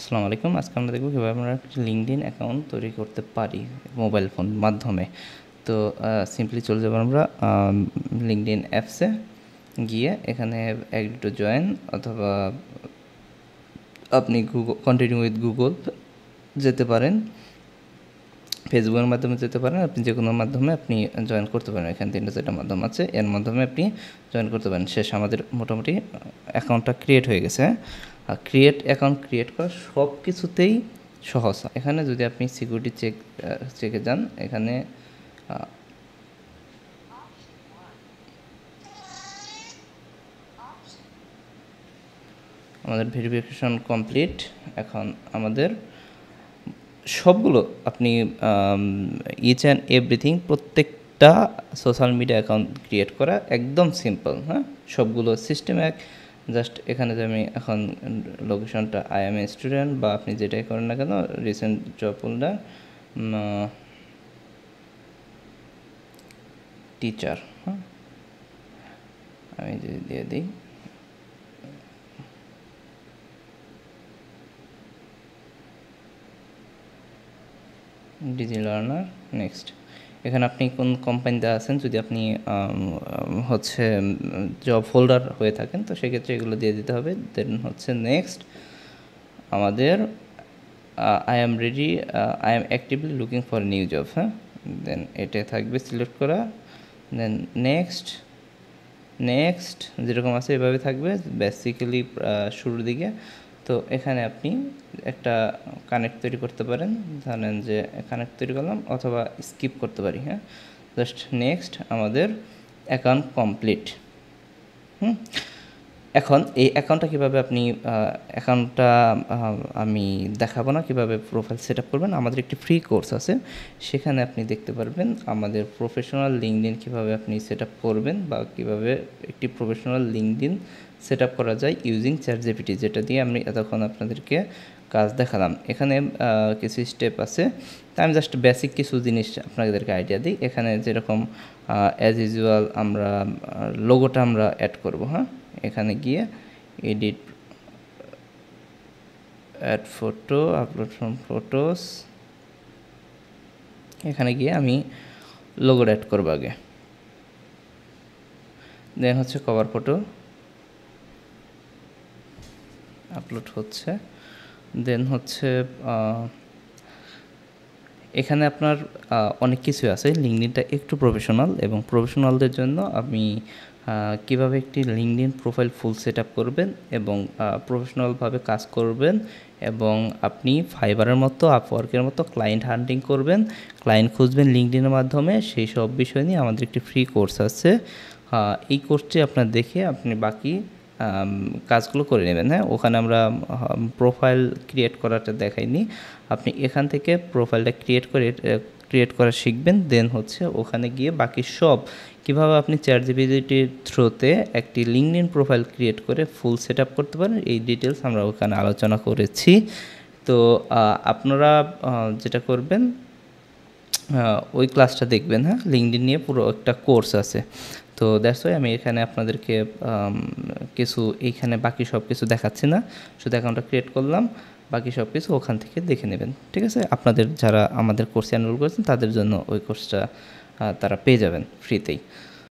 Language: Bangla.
আসসালামু আলাইকুম। আজকে আমরা দেখব কীভাবে আমরা লিঙ্কডইন অ্যাকাউন্ট তৈরি করতে পারি মোবাইল ফোন মাধ্যমে। তো সিম্পলি চলে যাব আমরা লিঙ্কডইন অ্যাপসে গিয়ে এখানে অ্যাগ্রি টু জয়েন অথবা আপনি কন্টিনিউ উইথ গুগল যেতে পারেন, ফেসবুকের মাধ্যমে যেতে পারেন, আপনি যে কোনো মাধ্যমে আপনি জয়েন করতে পারেন। এখানে 3টা মাধ্যম আছে, এর মাধ্যমে আপনি জয়েন করতে পারেন। শেষ আমাদের মোটামুটি অ্যাকাউন্টটা ক্রিয়েট হয়ে গেছে। আর অ্যাকাউন্ট ক্রিয়েট করা সব কিছুতেই সহজ। এখানে যদি আপনি সিকিউরিটি চেকে যান, এখানে আমাদের ভেরিফিকেশন কমপ্লিট। এখন আমাদের সবগুলো আপনি ইচ অ্যান্ড এভরিথিং প্রত্যেকটা সোশ্যাল মিডিয়া অ্যাকাউন্ট ক্রিয়েট করা একদম সিম্পল। হ্যাঁ, সবগুলো সিস্টেম এক। জাস্ট এখানে যে আমি এখন লোকেশনটা আই এম এ স্টুডেন্ট বা আপনি যেটাই করেন না কেন, রিসেন্ট জব হোল্ডার, টিচার, হ্যাঁ আমি যদি দিয়ে দিই ডিজি লার্নার। নেক্সট এখানে আপনি কোন কোম্পানিতে আছেন, যদি আপনি হচ্ছে জব হোল্ডার হয়ে থাকেন তো সেক্ষেত্রে এগুলো দিয়ে দিতে হবে। দেন হচ্ছে নেক্সট আমাদের I am ready, I am actively looking for new job. হ্যাঁ, দেন এটা থাকবে সিলেক্ট করা। দেন নেক্সট যেরকম আছে এভাবে থাকবে বেসিক্যালি শুরুর দিকে। তো এখানে আপনি একটা কানেক্ট তৈরি করতে পারেন, ধরেন যে কানেক্ট তৈরি করলাম অথবা স্কিপ করতে পারি। হ্যাঁ, জাস্ট নেক্সট আমাদের অ্যাকাউন্ট কমপ্লিট। এখন এই অ্যাকাউন্টটা কীভাবে আপনি অ্যাকাউন্টটা আমি দেখাবো না, কীভাবে প্রোফাইল সেট আপ করবেন। আমাদের একটি ফ্রি কোর্স আছে, সেখানে আপনি দেখতে পারবেন আমাদের প্রফেশনাল লিঙ্কডইন কীভাবে আপনি সেট আপ করবেন বা কীভাবে একটি প্রফেশনাল লিঙ্কডইন সেট আপ করা যায় ইউজিং চ্যাটজিপিটি, যেটা দিয়ে আমি এতক্ষণ আপনাদেরকে কাজ দেখালাম। এখানে কিছু স্টেপ আছে, তা আমি জাস্ট বেসিক কিছু জিনিস আপনাদেরকে আইডিয়া দিই। এখানে যেরকম অ্যাজ ইউজুয়াল আমরা লোগোটা আমরা অ্যাড করব। হ্যাঁ, এখানে গিয়ে edit, add photo, upload from photos, এখানে গিয়ে আমি লোগোটা অ্যাড করবো আগে। দেন হচ্ছে কভার ফটো আপলোড হচ্ছে। দেন হচ্ছে এখানে আপনার অনেক কিছু আছে। লিঙ্কডইনটা একটু প্রফেশনাল, এবং প্রফেশনালদের জন্য আমি কীভাবে একটি LinkedIn profile full set up করবেন এবং প্রফেশনালভাবে কাজ করবেন, এবং আপনি ফাইবারের মতো, আপওয়ার্কের মতো ক্লায়েন্ট হান্টিং করবেন, ক্লায়েন্ট খুঁজবেন লিঙ্কডইনের মাধ্যমে, সেই সব বিষয় নিয়ে আমাদের একটি ফ্রি কোর্স আছে। এই কোর্সটি আপনার দেখে আপনি বাকি কাজগুলো করে নেবেন। হ্যাঁ, ওখানে আমরা প্রোফাইল ক্রিয়েট করাটা দেখাইনি, আপনি এখান থেকে প্রোফাইলটা ক্রিয়েট করা শিখবেন। দেন হচ্ছে ওখানে গিয়ে বাকি সব কীভাবে আপনি চ্যাটজিপিটির থ্রুতে একটি লিঙ্কডইন প্রোফাইল ক্রিয়েট করে ফুল সেট আপ করতে পারেন, এই ডিটেলস আমরা ওখানে আলোচনা করেছি। তো আপনারা যেটা করবেন ওই ক্লাসটা দেখবেন। হ্যাঁ, লিঙ্কডইন নিয়ে পুরো একটা কোর্স আছে। তো দ্যাটস ওয়াই আমি এখানে আপনাদেরকে এইখানে বাকি সব কিছু দেখাচ্ছি না, শুধু অ্যাকাউন্টটা ক্রিয়েট করলাম, বাকি সব কিছু ওখান থেকে দেখে নেবেন। ঠিক আছে, আপনাদের যারা আমাদের কোর্সে এনরোল করেছেন তাদের জন্য ওই কোর্সটা তারা পেয়ে যাবেন ফ্রিতেই।